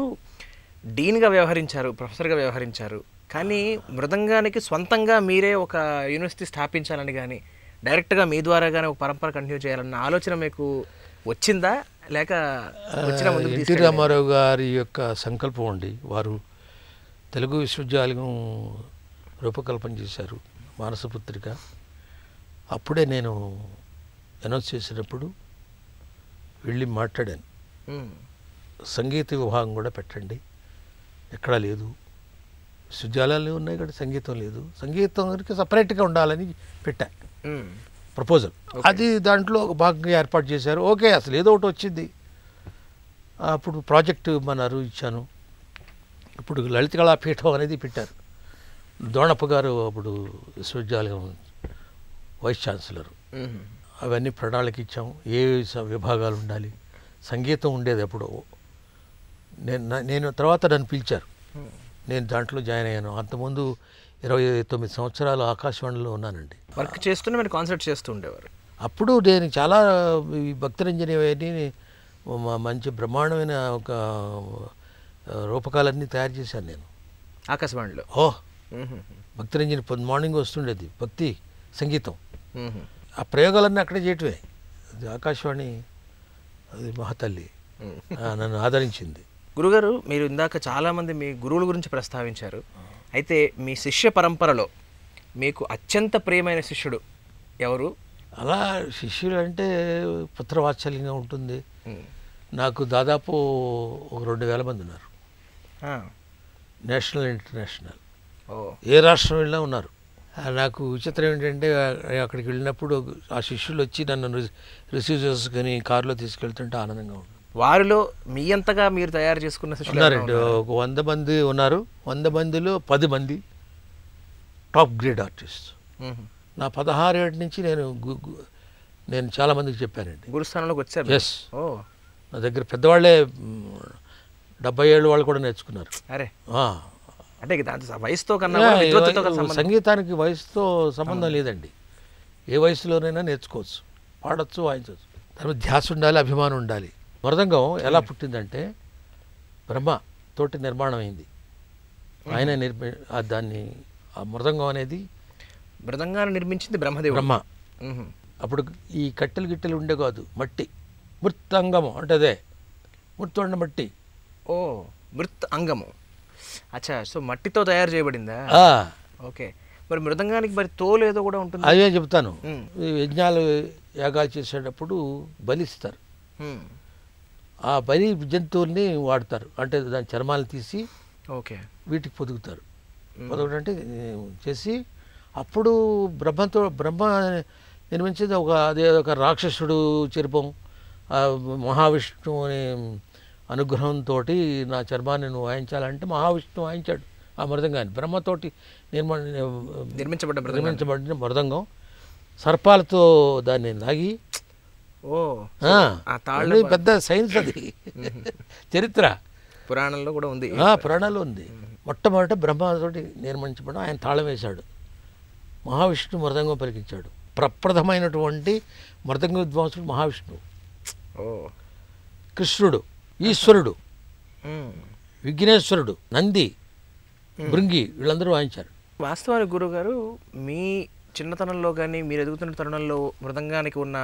డీన్గా వ్యవహరించారు, ప్రొఫెసర్గా వ్యవహరించారు, కానీ మృదంగానికి స్వంతంగా మీరే ఒక యూనివర్సిటీ స్థాపించాలని కానీ, డైరెక్ట్గా మీ ద్వారా కానీ ఒక పరంపర కంటిన్యూ చేయాలన్న ఆలోచన మీకు వచ్చిందా, లేక వచ్చిన ముందుకు ఎన్టీ రామారావు గారి యొక్క సంకల్పం అండి. వారు తెలుగు విశ్వవిద్యాలయం రూపకల్పన చేశారు, మానసపుత్రిక. అప్పుడే నేను అనౌన్స్ చేసినప్పుడు వెళ్ళి మాట్లాడాను, సంగీత విభాగం కూడా పెట్టండి, ఎక్కడా లేదు, విశ్వవిద్యాలయాలు ఉన్నాయి కానీ సంగీతం లేదు, సంగీతానికి సపరేట్గా ఉండాలని పెట్టా ప్రపోజల్. అది దాంట్లో ఒక భాగంగా ఏర్పాటు చేశారు. ఓకే, అసలు ఏదో ఒకటి వచ్చింది. అప్పుడు ప్రాజెక్టు మన్నారు, ఇచ్చాను. ఇప్పుడు లలిత కళాపీఠం అనేది పెట్టారు. దోణప్ప గారు అప్పుడు విశ్వవిద్యాలయం వైస్ ఛాన్సలర్. అవన్నీ ప్రణాళిక ఇచ్చాం, ఏ విభాగాలు ఉండాలి. సంగీతం ఉండేది ఎప్పుడో. నేను తర్వాత నన్ను పిలిచారు, నేను దాంట్లో జాయిన్ అయ్యాను. అంతకుముందు 29 సంవత్సరాలు ఆకాశవాణిలో ఉన్నానండి. వర్క్ చేస్తూనే మీరు కాన్సర్ట్ చేస్తూ ఉండేవారు. అప్పుడు నేను చాలా ఈ భక్తిరంజని అవన్నీ మంచి బ్రహ్మాండమైన ఒక రూపకాలన్నీ తయారు చేశాను నేను ఆకాశవాణిలో. భక్తిరంజని మార్నింగ్ వస్తుండేది, భక్తి సంగీతం. ఆ ప్రయోగాలన్నీ అక్కడే చేయటమే. అది ఆకాశవాణి, అది మహాతల్లి నన్ను ఆదరించింది. గురుగారు, మీరు ఇందాక చాలామంది మీ గురువుల గురించి ప్రస్తావించారు. అయితే మీ శిష్య పరంపరలో మీకు అత్యంత ప్రియమైన శిష్యుడు ఎవరు? అలా శిష్యులు అంటే పుత్రవాత్సల్యంగా ఉంటుంది. నాకు దాదాపు 2000 మంది ఉన్నారు, నేషనల్, ఇంటర్నేషనల్. ఏ రాష్ట్రం వెళ్ళినా ఉన్నారు. నాకు విచిత్రం ఏంటంటే, అక్కడికి వెళ్ళినప్పుడు ఆ శిష్యులు వచ్చి నన్ను రిసీవ్ చేసుకుని కారులో తీసుకెళ్తుంటే ఆనందంగా ఉంటుంది. వారిలో మీ అంతగా మీరు తయారు చేసుకున్న శిష్యులు ఉన్నారండి. ఒక 100 మంది ఉన్నారు. 100 మందిలో 10 మంది టాప్ గ్రేడ్ ఆర్టిస్ట్. నా 16 ఏళ్ళ నుంచి నేను చాలా మందికి చెప్పానండి. గురుస్థానంలోకి వచ్చారు. ఎస్, నా దగ్గర పెద్దవాళ్ళే 70 ఏళ్ళ వాళ్ళు కూడా నేర్చుకున్నారు. అరే, అంటే వయసుతో కన్నా సంగీతానికి వయసుతో సంబంధం లేదండి. ఏ వయసులోనైనా నేర్చుకోవచ్చు, పాడవచ్చు, వాయించవచ్చు. తర్వాత ధ్యాస ఉండాలి, అభిమానం ఉండాలి. మృదంగం ఎలా పుట్టిందంటే బ్రహ్మ తోటి నిర్మాణం అయింది. ఆయన దాన్ని, ఆ మృదంగం అనేది మృదంగాన్ని నిర్మించింది బ్రహ్మ. అప్పుడు ఈ కట్టెలు గిట్టెలు ఉండే కాదు, మట్టి మృత్తంగము అంటే అదే మృత్తుండ మట్టి. ఓ మృత్ అంగము. అచ్చా, సో మట్టితో తయారు చేయబడిందా? ఓకే. మరి మృదంగానికి మరి తోలు ఏదో కూడా ఉంటుంది. అదే చెప్తాను. ఈ యజ్ఞాలు యాగాలు చేసేటప్పుడు బలిస్తారు. ఆ బలి జంతువుల్ని వాడతారు. అంటే దాని చర్మాలు తీసి ఓకే వీటికి పొదుగుతారు. పొదగడం అంటే చేసి అప్పుడు బ్రహ్మ నిర్మించేది అదే ఒక రాక్షసుడు చర్మం. మహావిష్ణువుని అనుగ్రహంతో నా చర్మాన్ని నువ్వు వాయించాలంటే మహావిష్ణువు వాయించాడు ఆ మృదంగాన్ని. బ్రహ్మతోటి నిర్మించబడిన మృదంగం. సర్పాలతో దాన్ని లాగి పెద్ద సైన్స్ అది. చరిత్ర పురాణంలో కూడా ఉంది. పురాణాల్లో ఉంది. మొట్టమొదట బ్రహ్మతోటి నిర్మించబడి ఆయన తాళం వేశాడు. మహావిష్ణువు మృదంగం పలికించాడు. ప్రప్రథమైనటువంటి మృదంగ విద్వాంసుడు మహావిష్ణువు. కృష్ణుడు, ఈశ్వరుడు, విఘ్నేశ్వరుడు, నంది, భృంగి వీళ్ళందరూ వాయించారు. వాస్తవానికి గురుగారు, మీ చిన్నతనంలో కానీ మీరు ఎదుగుతున్న తరుణంలో మృదంగానికి ఉన్న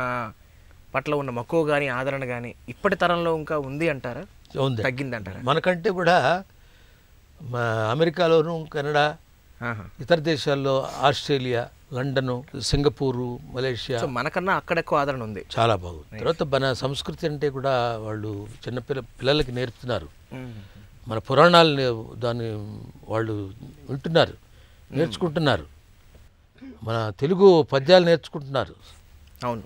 పట్ల ఉన్న మక్కువ కానీ ఆదరణ కానీ ఇప్పటి తరంలో ఇంకా ఉంది అంటారా? ఉంది. తగ్గిందంటారా? మనకంటే కూడా అమెరికాలోను, కెనడా, ఇతర దేశాల్లో, ఆస్ట్రేలియా, లండను, సింగపూరు, మలేషియా మనకన్నా అక్కడ ఎక్కువ ఆదరణ ఉంది. చాలా బాగుంది. తర్వాత మన సంస్కృతి అంటే కూడా వాళ్ళు పిల్లలకి నేర్పుతున్నారు. మన పురాణాలని దాన్ని వాళ్ళు వింటున్నారు, నేర్చుకుంటున్నారు. మన తెలుగు పద్యాలు నేర్చుకుంటున్నారు. అవును.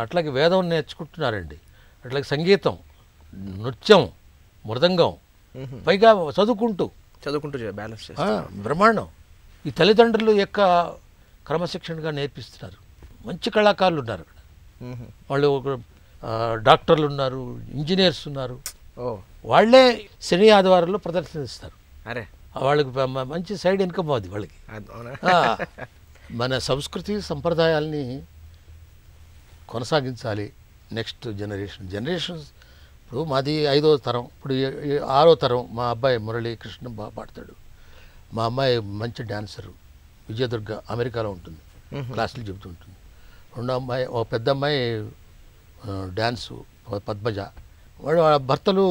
అట్లాగే వేదం నేర్చుకుంటున్నారండి. అట్లాగే సంగీతం, నృత్యం, మృదంగం, పైగా చదువుకుంటూ బ్యాలెన్స్ బ్రహ్మాండం. ఈ తల్లిదండ్రులు యొక్క క్రమశిక్షణగా నేర్పిస్తున్నారు. మంచి కళాకారులు ఉన్నారు అక్కడ. వాళ్ళు డాక్టర్లు ఉన్నారు, ఇంజనీర్స్ ఉన్నారు. వాళ్ళే శని ఆదివారాల్లో ప్రదర్శనిస్తారు. అరే, వాళ్ళకి మంచి సైడ్ ఇన్కమ్ అవుతుంది వాళ్ళకి. మన సంస్కృతి సంప్రదాయాల్ని కొనసాగించాలి. నెక్స్ట్ జనరేషన్స్ ఇప్పుడు మాది 5వ తరం, ఇప్పుడు 6వ తరం. మా అబ్బాయి మురళీకృష్ణ బాగా పాడతాడు. మా అమ్మాయి మంచి డాన్సరు, విజయదుర్గ, అమెరికాలో ఉంటుంది, క్లాసులు చెబుతుంటుంది. ఒక పెద్ద అమ్మాయి డ్యాన్సు, పద్మజ. వాళ్ళ భర్తలు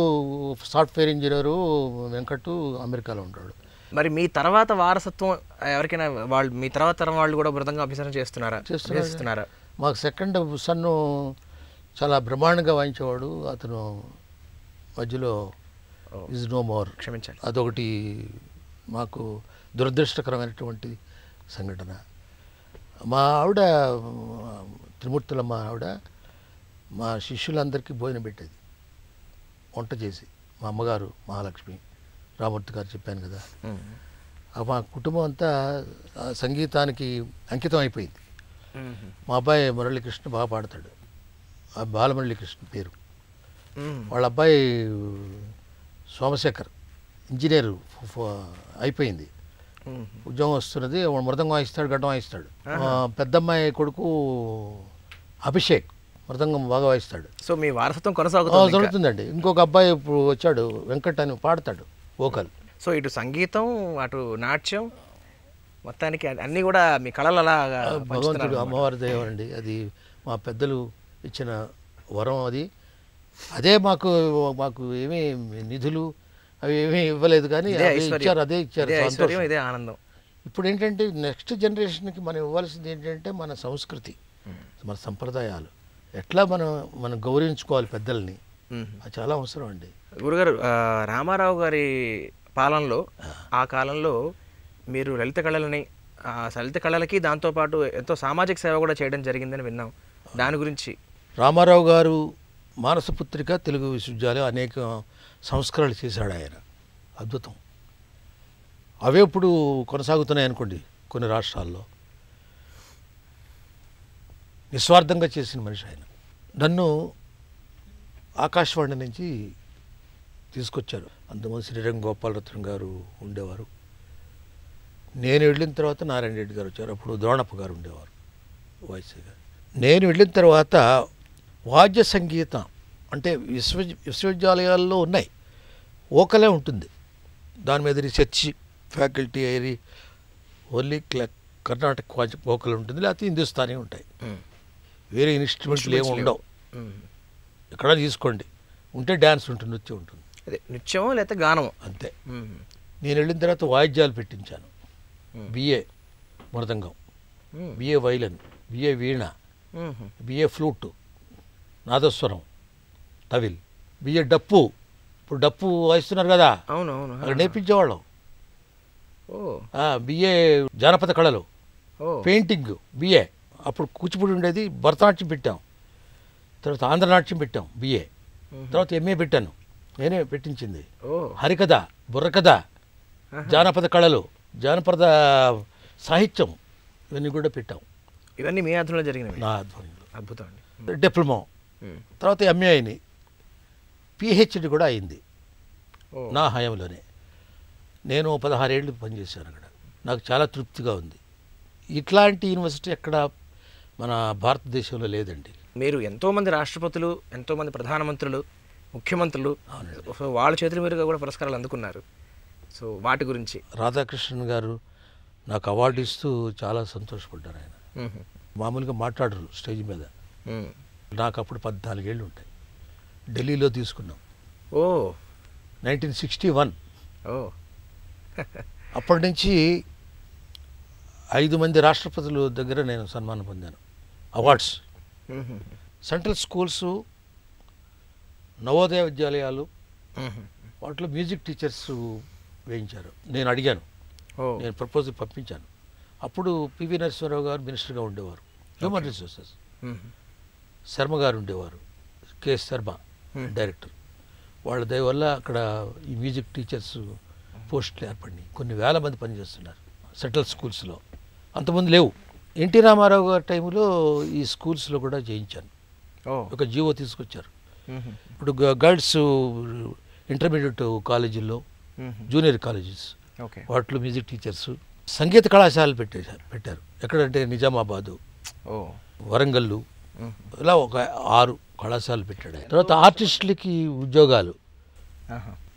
సాఫ్ట్వేర్ ఇంజనీరు వెంకట్, అమెరికాలో ఉంటాడు. మరి మీ తర్వాత వారసత్వం ఎవరికైనా మీ తర్వాత తరం వాళ్ళు కూడా మృదంగా అభ్యసనం చేస్తున్నారా? మాకు సెకండ్ సన్ను చాలా బ్రహ్మాండంగా వాయించేవాడు. అతను మధ్యలో ఈజ్ నో మోర్, క్షమించాలి. అదొకటి మాకు దురదృష్టకరమైనటువంటి సంఘటన. మా ఆవిడ త్రిమూర్తులమ్మ ఆవిడ మా శిష్యులందరికీ భోజనం పెట్టేది, వంట చేసి. మా అమ్మగారు మహాలక్ష్మి, రామూర్తి గారు చెప్పాను కదా. మా కుటుంబం అంతా సంగీతానికి అంకితం అయిపోయింది. మా అబ్బాయి మురళీకృష్ణ బాగా పాడతాడు. ఆ బాలమురళీకృష్ణ పేరు. వాళ్ళ అబ్బాయి సోమశేఖర్ ఇంజనీరు అయిపోయింది, ఉద్యోగం వస్తున్నది. మృదంగం వాయిస్తాడు, గడ్డం వాయిస్తాడు. పెద్దమ్మాయి కొడుకు అభిషేక్ మృదంగం బాగా వాయిస్తాడు. సో మీ వారసత్వం కొనసాగుతుందండి. ఇంకొక అబ్బాయి ఇప్పుడు వచ్చాడు, వెంకట్ అని, పాడతాడు వోకల్. సో ఇటు సంగీతం, అటు నాట్యం, మొత్తానికి అన్నీ కూడా మీ కళలు అలా భగవంతుడు అమ్మవారి దయ అండి. అది మా పెద్దలు ఇచ్చిన వరం. అదే మాకు ఏమీ నిధులు అవి ఏమీ ఇవ్వలేదు, కానీ అదే ఇచ్చారు. ఇదే ఆనందం. ఇప్పుడు ఏంటంటే నెక్స్ట్ జనరేషన్కి మనం ఇవ్వాల్సింది ఏంటంటే మన సంస్కృతి, మన సంప్రదాయాలు ఎట్లా మనం గౌరవించుకోవాలి పెద్దల్ని. అది చాలా అవసరం అండి. గురుగారు, రామారావు గారి పాలనలో, ఆ కాలంలో మీరు లలిత కళలకి దాంతోపాటు ఎంతో సామాజిక సేవ కూడా చేయడం జరిగిందని విన్నాం. దాని గురించి. రామారావు గారు మానసపుత్రిక తెలుగు విశ్వవిద్యాలయం అనేక సంస్కరణలు చేశాడు ఆయన. అద్భుతం. అవే ఇప్పుడు కొనసాగుతున్నాయి అనుకోండి కొన్ని రాష్ట్రాల్లో. నిస్వార్థంగా చేసిన మనిషి ఆయన. నన్ను ఆకాశవాణి నుంచి తీసుకొచ్చారు. అంతమంది శ్రీరంగ గోపాలరత్నం గారు ఉండేవారు. నేను వెళ్ళిన తర్వాత నారాయణ రెడ్డి గారు వచ్చారు. అప్పుడు ద్రోణప్ప గారు ఉండేవారు వాయిస్గా. నేను వెళ్ళిన తర్వాత వాద్య సంగీతం అంటే విశ్వవిద్యాలయాల్లో ఉన్నాయి, ఓకలే ఉంటుంది. దాని మీద రీసెర్చ్ ఫ్యాకల్టీ అయ్యి ఓన్లీ కర్ణాటక వోకల్ ఉంటుంది, లేకపోతే హిందుస్థానీ ఉంటాయి. వేరే ఇన్స్ట్రుమెంట్లు ఏమి ఉండవు. ఎక్కడ తీసుకోండి, ఉంటే డ్యాన్స్ ఉంటుంది, నృత్యం ఉంటుంది, అదే నృత్యమో లేకపోతే గానమో అంతే. నేను వెళ్ళిన తర్వాత వాయిద్యాలు పెట్టించాను. బిఏ మృదంగం, బిఏ వైలన్, బిఏ వీణ, బిఏ ఫ్లూటు, నాదస్వరం, తవిల్, బిఏ డప్పు. ఇప్పుడు డప్పు వాయిస్తున్నారు కదా, అవునవును, అక్కడ నేర్పించేవాళ్ళం. ఓ బిఏ జానపద కళలు, ఓ పెయింటింగ్ బిఏ. అప్పుడు కూచిపూడి ఉండేది, భరతనాట్యం పెట్టాం, తర్వాత ఆంధ్రనాట్యం పెట్టాం బిఏ, తర్వాత ఎంఏ పెట్టాను, నేనే పెట్టించింది. ఓ హరికథ, బుర్రకథ, జానపద కళలు, జానపద సాహిత్యం, ఇవన్నీ కూడా పెట్టాం. ఇవన్నీ మీ ఆధ్వర్యంలో జరిగినవి? నా ఆధ్వర్యంలో. అద్భుతం అండి. డిప్లొమా, తర్వాత ఎంఏ అయినాయి, పిహెచ్డి కూడా అయింది ఓ నా హయాంలోనే. నేను 16 ఏళ్ళు పనిచేశాను అక్కడ, నాకు చాలా తృప్తిగా ఉంది. ఇట్లాంటి యూనివర్సిటీ ఎక్కడ మన భారతదేశంలో లేదండి. మీరు ఎంతోమంది రాష్ట్రపతులు, ఎంతోమంది ప్రధానమంత్రులు, ముఖ్యమంత్రులు, సో వాళ్ళ చేతుల మీదుగా కూడా పురస్కారాలు అందుకున్నారు. సో వాటి గురించి రాధాకృష్ణన్ గారు నాకు అవార్డు ఇస్తూ చాలా సంతోషపడ్డారు. ఆయన మామూలుగా మాట్లాడరు స్టేజ్ మీద. నాకు అప్పుడు 14 ఏళ్ళు ఉంటాయి. ఢిల్లీలో తీసుకున్నాం. ఓ 1961. ఓ అప్పటి నుంచి 5 మంది రాష్ట్రపతుల దగ్గర నేను సన్మానం పొందాను, అవార్డ్స్. సెంట్రల్ స్కూల్స్, నవోదయ విద్యాలయాలు, వాటిలో మ్యూజిక్ టీచర్స్ వేయించారు. నేను అడిగాను, నేను ప్రపోజల్ పంపించాను. అప్పుడు పివి నరసింహారావు గారు మినిస్టర్గా ఉండేవారు, హ్యూమన్ రిసోర్సెస్. శర్మ గారు ఉండేవారు, కె శర్మ డైరెక్టర్. వాళ్ళ దయ వల్ల అక్కడ ఈ మ్యూజిక్ టీచర్స్ పోస్టులు ఏర్పడినాయి. కొన్ని వేల మంది పనిచేస్తున్నారు సెంట్రల్ స్కూల్స్లో, అంతమంది లేవు. ఎన్టీ రామారావు గారి టైంలో ఈ స్కూల్స్లో కూడా చేయించాను. ఒక జీవో తీసుకొచ్చారు. ఇప్పుడు గర్ల్స్ ఇంటర్మీడియట్ కాలేజీల్లో, జూనియర్ కాలేజెస్, వాటిలో మ్యూజిక్ టీచర్స్, సంగీత కళాశాలలు పెట్టారు. ఎక్కడంటే నిజామాబాదు, వరంగల్లు, ఇలా ఒక 6 కళాశాలలు పెట్టాడు. తర్వాత ఆర్టిస్టులకి ఉద్యోగాలు,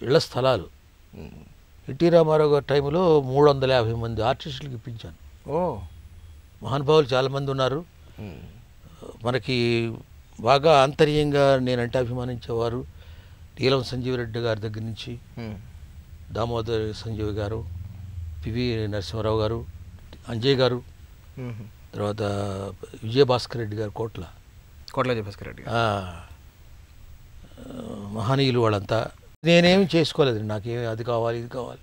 ఇళ్ల స్థలాలు. ఎన్టీ రామారావు గారి టైంలో 350 మంది ఆర్టిస్టులకి ఇప్పించాను. మహానుభావులు చాలామంది ఉన్నారు. మనకి బాగా ఆంతర్యంగా నేనంటే అభిమానించేవారు నీలం సంజీవరెడ్డి గారి దగ్గర నుంచి, దామోదర్ సంజీవ్ గారు, పివి నరసింహారావు గారు, అంజయ్ గారు, తర్వాత విజయభాస్కర్ రెడ్డి గారు, కోట్ల విజయభాస్కర్ రెడ్డి, మహనీయులు వాళ్ళంతా. నేనేమి చేసుకోలేదు, నాకేమి అది కావాలి ఇది కావాలి.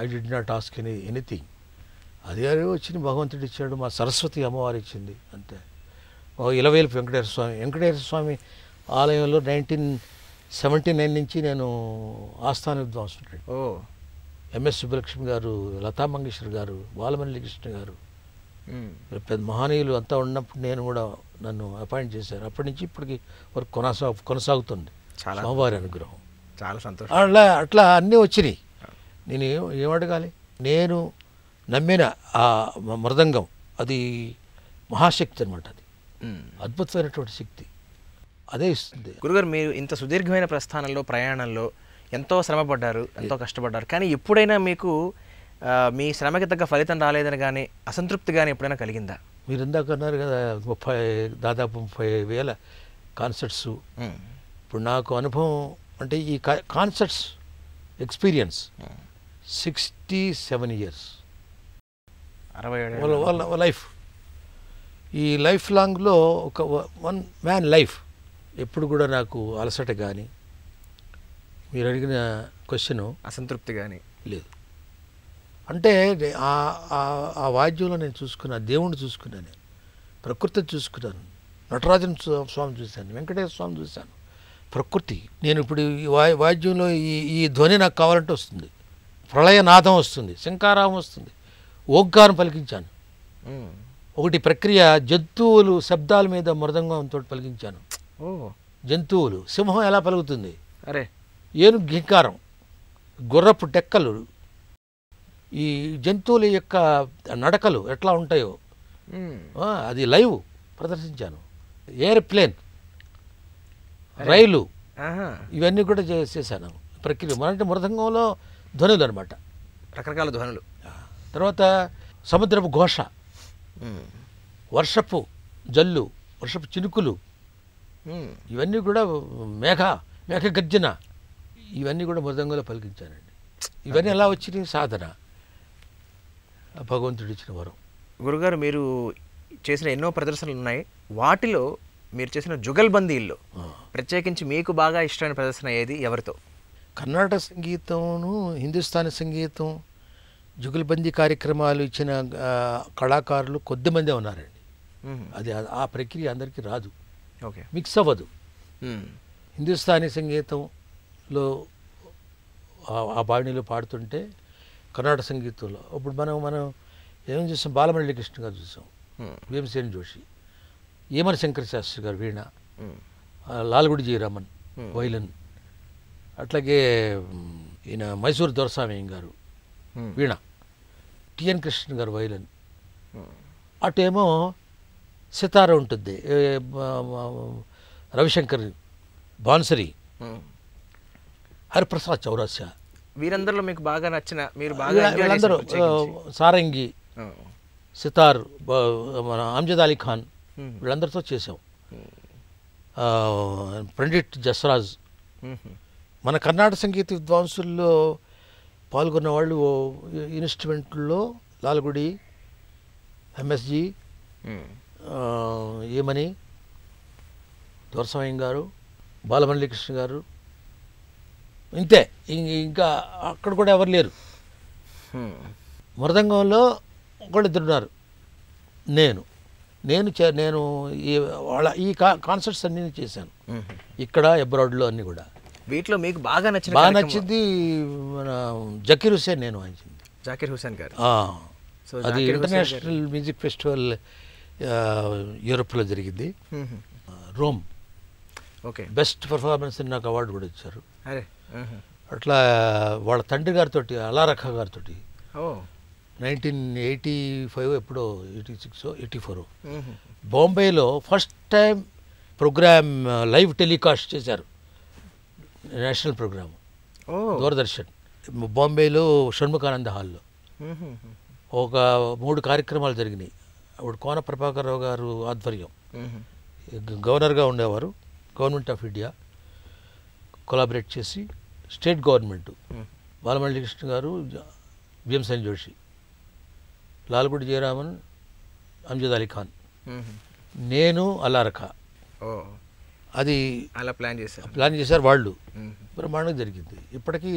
I did not ask anything. అది వచ్చింది, భగవంతుడు ఇచ్చాడు, మా సరస్వతి అమ్మవారు ఇచ్చింది, అంతే. ఇలవేలుపు వెంకటేశ్వర స్వామి ఆలయంలో 1979 నుంచి నేను ఆస్థాన విద్వాంసుడు. ఎంఎస్ సుబ్బలక్ష్మి గారు, లతా మంగేశ్వర్ గారు, బాలమల్లి కృష్ణ గారు, పెద్ద మహనీయులు అంతా ఉన్నప్పుడు నేను కూడా నన్ను అపాయింట్ చేశారు. అప్పటి నుంచి ఇప్పటికి వరకు కొనసాగుతుంది స్వామివారి అనుగ్రహం. చాలా సంతోషం. అట్లా అన్నీ వచ్చినాయి. నేను ఏమడగాలి? నేను నమ్మిన ఆ మృదంగం అది మహాశక్తి అనమాట. అది అద్భుతమైనటువంటి శక్తి, అదే ఇస్తుంది. గురుగారు, మీరు ఇంత సుదీర్ఘమైన ప్రస్థానంలో, ప్రయాణంలో ఎంతో శ్రమపడ్డారు, ఎంతో కష్టపడ్డారు. కానీ ఎప్పుడైనా మీకు మీ శ్రమకి తగ్గ ఫలితం రాలేదని కానీ, అసంతృప్తి కానీ ఎప్పుడైనా కలిగిందా? మీరు ఇందాక అన్నారు కదా, దాదాపు 30,000 కాన్సర్ట్స్. ఇప్పుడు నాకు అనుభవం అంటే ఈ కాన్సర్ట్స్ ఎక్స్పీరియన్స్ 67 years, 67 వాళ్ళ లైఫ్. ఈ లైఫ్ లాంగ్లో ఒక వన్ మ్యాన్ లైఫ్ ఎప్పుడు కూడా నాకు అలసట కానీ, మీరు అడిగిన క్వశ్చను అసంతృప్తి కానీ లేదు. అంటే ఆ వాద్యంలో నేను చూసుకున్నా, దేవుణ్ణి చూసుకున్నాను, నేను ప్రకృతిని చూసుకున్నాను, నటరాజన్ స్వామి చూశాను, వెంకటేశ్వర స్వామి చూశాను, ప్రకృతి. నేను ఇప్పుడు ఈ వాద్యంలో ఈ ధ్వని నాకు కావాలంటే వస్తుంది, ప్రళయనాదం వస్తుంది, శంకారావం వస్తుంది, ఓంకారం పలికించాను. ఒకటి ప్రక్రియ, జంతువులు శబ్దాల మీద మృదంగంతో పలికించాను. జంతువులు, సింహం ఎలా పలుకుతుంది, అరే ఏనుగు ఘీంకారం, గుర్రపు డెక్కలు, ఈ జంతువుల యొక్క నడకలు ఎట్లా ఉంటాయో అది లైవ్ ప్రదర్శించాను. ఎయిర్ప్లేన్, రైలు, ఇవన్నీ కూడా చేశాను ప్రక్రియ. అంటే మృదంగంలో ధ్వనులు అనమాట, రకరకాల ధ్వనులు. తర్వాత సముద్రపు ఘోష, వర్షపు జల్లు, వర్షపు చినుకులు, ఇవన్నీ కూడా మేఘ గర్జన ఇవన్నీ కూడా మృదంగంలో పలికించానండి. ఇవన్నీ ఎలా వచ్చినాయి? సాధన, భగవంతుడు ఇచ్చిన వరం. గురుగారు, మీరు చేసిన ఎన్నో ప్రదర్శనలు ఉన్నాయి. వాటిలో మీరు చేసిన జుగల్బందీల్లో ప్రత్యేకించి మీకు బాగా ఇష్టమైన ప్రదర్శన ఏది, ఎవరితో? కర్ణాటక సంగీతంను, హిందుస్థానీ సంగీతం, జుగల్బందీ కార్యక్రమాలు ఇచ్చిన కళాకారులు కొద్దిమందే ఉన్నారండి. అది ఆ ప్రక్రియ అందరికీ రాదు, ఓకే, మిక్స్ అవ్వదు. హిందుస్థానీ సంగీతంలో ఆ బాణీలో పాడుతుంటే కర్ణాటక సంగీతంలో ఇప్పుడు మనం ఏం చూసాం? బాలమురళీ కృష్ణ గారు చూసాం, భీమసేన్ జోషి, ఏమన శంకర శాస్త్రి గారు వీణ, లాల్గుడి జయరామన్ వైలన్, అట్లాగే ఈయన మైసూరు దొరస్వామి గారు వీణ, టిఎన్ కృష్ణ గారు వైలన్, అటేమో సితార ఉంటుంది, రవిశంకర్ బాన్సరి, హరిప్రసాద్ చౌరాస్య. వీరందరిలో మీకు బాగా నచ్చిన, మీరు బాగా వీళ్ళందరూ సారంగి, సితార్, మన అమ్జద్ అలీ ఖాన్, వీళ్ళందరితో చేసాం. పండిట్ జస్రాజ్. మన కర్ణాటక సంగీత విద్వాంసుల్లో పాల్గొన్న వాళ్ళు ఇన్స్ట్రుమెంట్లో లాల్గుడి, ఎంఎస్జి, ఏమని, దొరస్వామి గారు, బాలమురళీ కృష్ణ గారు, ఇంతే. ఇంకా అక్కడ కూడా ఎవరు లేరు. మృదంగంలో ఒకళ్ళిద్దరు ఉన్నారు. నేను వాళ్ళ ఈ కాన్సర్ట్స్ అన్నీ చేశాను ఇక్కడ అబ్రాడ్లో అన్నీ కూడా. వీటిలో మీకు బాగా నచ్చింది మన జకీర్ హుసేన్ నేను వాయించింది. జాకిర్ హుసేన్ గారు. అది ఇంటర్నేషనల్ మ్యూజిక్ ఫెస్టివల్ యూరోప్లో జరిగింది, రోమ్. ఓకే, బెస్ట్ పర్ఫార్మెన్స్ అని నాకు అవార్డు కూడా ఇచ్చారు. అరే, అట్లా వాళ్ళ తండ్రి గారితో, అలారఖా గారితో 1985 ఎప్పుడో, 86 84 బాంబేలో first time programme live telecast చేశారు, నేషనల్ ప్రోగ్రామ్, దూరదర్శన్. బాంబేలో షణ్ముఖానంద హాల్లో ఒక 3 కార్యక్రమాలు జరిగినాయి. అప్పుడు కోన ప్రభాకర్ రావు గారు ఆధ్వర్యం, గవర్నర్గా ఉండేవారు, గవర్నమెంట్ ఆఫ్ ఇండియా కొలాబరేట్ చేసి, స్టేట్ గవర్నమెంట్, బాలమురళీ కృష్ణ గారు, భీమసేన్ జోషి, లాల్గుడి జయరామన్, అమ్జద్ అలీ ఖాన్, నేను, అలారఖా. అది అలా ప్లాన్ చేశారు వాళ్ళు. బ్రహ్మాండంగా జరిగింది. ఇప్పటికీ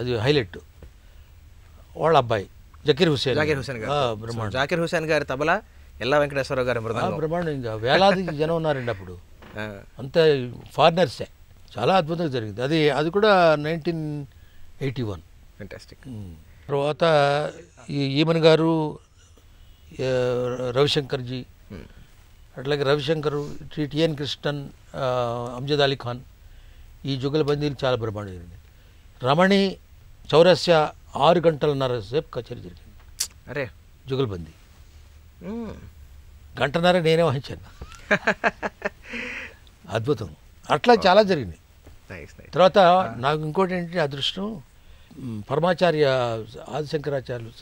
అది హైలైట్. వాళ్ళ అబ్బాయి జకీర్ హుసేన్ గారు, జాకిర్ హుసేన్ గారి తబలా, ఎల్లా వెంకటేశ్వరరావు గారి మృదంగం. బ్రహ్మాండంగా వేలాది జనం ఉన్నారండి అప్పుడు, అంతే ఫారినర్సే. చాలా అద్భుతంగా జరిగింది. అది కూడా 1981. ఫెంటాస్టిక్. తర్వాత ఈమన్ గారు, రవిశంకర్జీ, అట్లాగే రవిశంకర్, టిఎన్ కృష్ణన్, అమ్జద్ అలీ ఖాన్, ఈ జుగల్బందీలు చాలా బ్రహ్మాండంగా. రమణి చౌరస్య 6 గంటలన్నర సేపు కచేరీ జరిగింది. అరే, జుగల్బందీ గంటన్నర నేనే వహించాను. అద్భుతం. అట్లా చాలా జరిగింది. తర్వాత నాకు ఇంకోటి ఏంటంటే అదృష్టం, పరమాచార్య ఆదిశంకరాచార్యులు,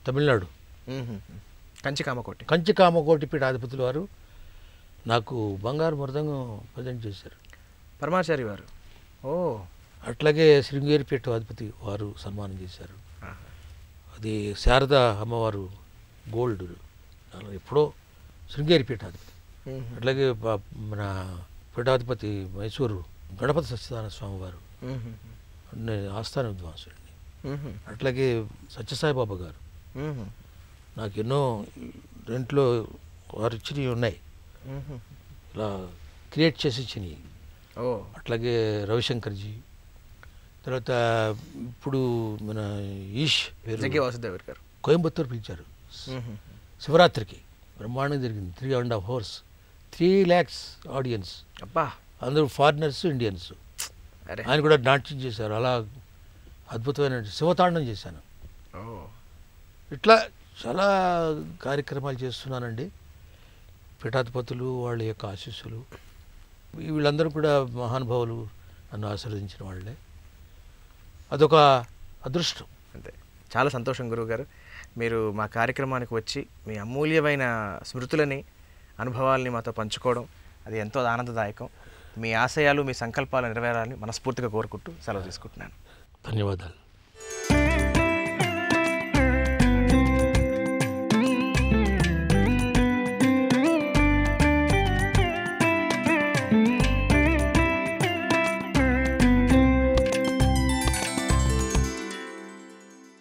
తమిళనాడు కంచి కామకోటి పీఠాధిపతులు వారు నాకు బంగారు మృదంగం ప్రజెంట్ చేశారు, పరమాచార్య వారు. అట్లాగే శృంగేరి పీఠాధిపతి వారు సన్మానం చేశారు. అది శారద అమ్మవారు గోల్డ్, ఎప్పుడో శృంగేరి పీఠాధిపతి. అట్లాగే మన పీఠాధిపతి మైసూరు గణపతి సత్యనారాయణ స్వామి వారు ఆస్థాన విద్వాంసుడిని. అట్లాగే సత్యసాయిబాబా గారు నాకు ఎన్నో రెంట్లో వారు ఇచ్చినవి ఉన్నాయి, ఇలా క్రియేట్ చేసి ఇచ్చినవి. అట్లాగే రవిశంకర్జీ. తర్వాత ఇప్పుడు మన వాసుదేవర్ గారు కోయంబత్తూరు పిలిచారు శివరాత్రికి, బ్రహ్మాండంగా జరిగింది. 3.5 hours, 3 lakhs ఆడియన్స్, అందరూ ఫారినర్స్, ఇండియన్స్. ఆయన కూడా నాట్యం చేశారు. అలా అద్భుతమైన శివతాండం చేశాను. ఇట్లా చాలా కార్యక్రమాలు చేస్తున్నానండి. పీఠాధిపతులు, వాళ్ళ యొక్క ఆశీస్సులు, వీళ్ళందరూ కూడా మహానుభావులు, నన్ను ఆశీర్వదించిన వాళ్ళే. అదొక అదృష్టం. అంతే. చాలా సంతోషం గురువుగారు, మీరు మా కార్యక్రమానికి వచ్చి మీ అమూల్యమైన స్మృతులని, అనుభవాల్ని మాతో పంచుకోవడం అది ఎంతో ఆనందదాయకం. మీ ఆశయాలు, మీ సంకల్పాలు నెరవేరాలని మనస్ఫూర్తిగా కోరుకుంటూ సెలవు తీసుకుంటున్నాను. ధన్యవాదాలు.